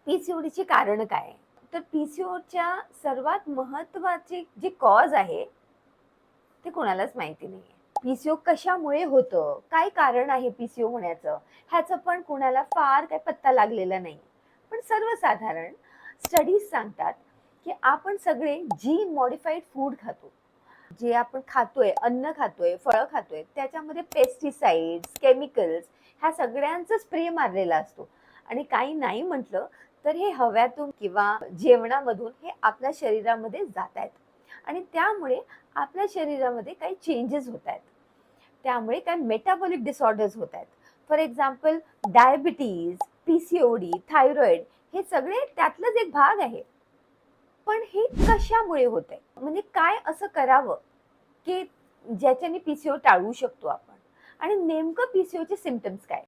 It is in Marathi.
पीसीओडीची कारण काय आहे? तर पीसीओडच्या सर्वात महत्त्वाचे जे कॉज आहे, ते कोणालाच माहिती नाहीये. पीसीओ कशामुळे होतं? काय कारण आहे पीसीओ होण्याचं? ह्याचं पण कोणाला फार काही पत्ता लागलेला नाही. पण सर्वसाधारण स्टडीज सांगतात, की आपण सगळे जीन मॉडिफाईड फूड खातो. जे आपण खातोय, अन्न खातोय, फळं खातोय, त्याच्यामध्ये पेस्टिसाइड्स, केमिकल्स ह्या सगळ्यांचा स्प्रे मारलेला असतो आणि काही नाही म्हटलं, तर हे हव्यातून किंवा जेवणामधून हे आपल्या शरीरामध्ये जातायत आणि त्यामुळे आपल्या शरीरामध्ये काही चेंजेस होतायत. त्यामुळे काही मेटाबॉलिक डिसऑर्डर्स होतायत. For example diabetes, PCOD, thyroid हे सगळे त्यातलाच एक भाग आहे. पण हे कशामुळे होतंय? म्हणजे काय असं करावं, की ज्याच्याने पीसीओ टाळू शकतो आपण? आणि नेमकं पीसीओचे सिम्प्टम्स काय?